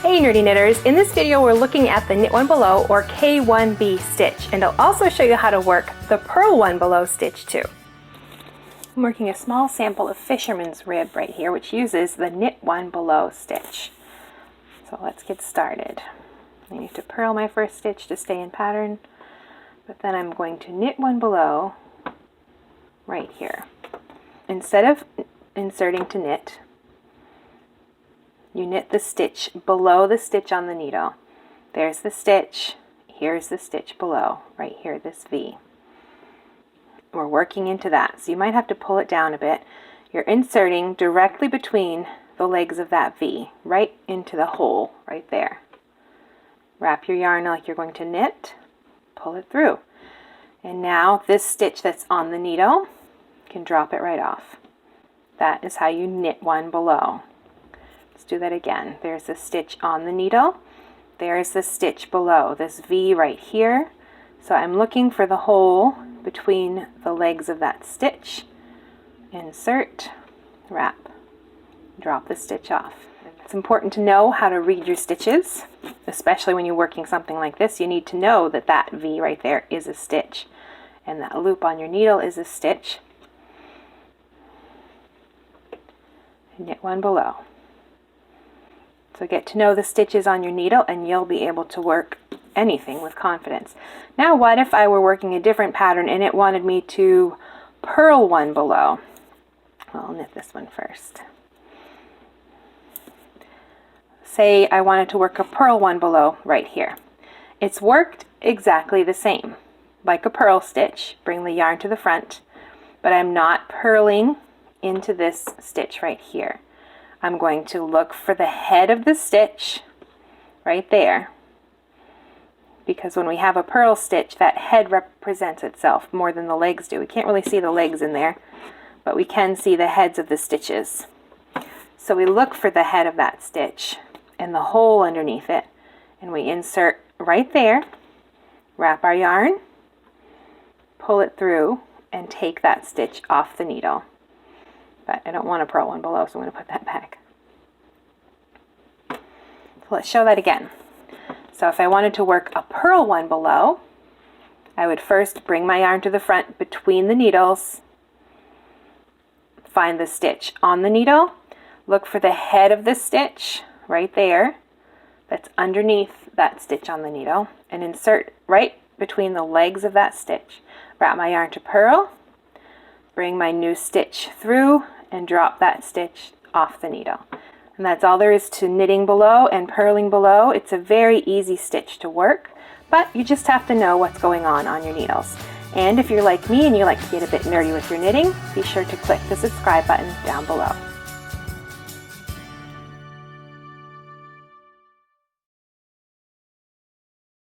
Hey nerdy knitters, in this video we're looking at the Knit One Below or K1B stitch, and I'll also show you how to work the Purl One Below stitch too. I'm working a small sample of Fisherman's rib right here, which uses the Knit One Below stitch. So let's get started. I need to purl my first stitch to stay in pattern, but then I'm going to knit one below right here. Instead of inserting to knit, you knit the stitch below the stitch on the needle. There's the stitch, here's the stitch below, right here, this V. We're working into that, so you might have to pull it down a bit. You're inserting directly between the legs of that V, right into the hole, right there. Wrap your yarn like you're going to knit, pull it through. And now this stitch that's on the needle, you can drop it right off. That is how you knit one below. Let's do that again. There's the stitch on the needle. There's the stitch below, this V right here. So I'm looking for the hole between the legs of that stitch. Insert, wrap, drop the stitch off. It's important to know how to read your stitches, especially when you're working something like this. You need to know that that V right there is a stitch, and that loop on your needle is a stitch. Knit one below. So get to know the stitches on your needle and you'll be able to work anything with confidence. Now what if I were working a different pattern and it wanted me to purl one below? Well, I'll knit this one first. Say I wanted to work a purl one below right here. It's worked exactly the same. Like a purl stitch, bring the yarn to the front, but I'm not purling into this stitch right here. I'm going to look for the head of the stitch right there, because when we have a purl stitch, that head represents itself more than the legs do. We can't really see the legs in there, but we can see the heads of the stitches. So we look for the head of that stitch and the hole underneath it, and we insert right there, wrap our yarn, pull it through, and take that stitch off the needle. But I don't want to purl one below, so I'm going to put that back. So let's show that again. So if I wanted to work a purl one below, I would first bring my yarn to the front between the needles, find the stitch on the needle, look for the head of the stitch right there that's underneath that stitch on the needle, and insert right between the legs of that stitch. Wrap my yarn to purl, bring my new stitch through, and drop that stitch off the needle. And that's all there is to knitting below and purling below. It's a very easy stitch to work, but you just have to know what's going on your needles. And if you're like me and you like to get a bit nerdy with your knitting, be sure to click the subscribe button down below.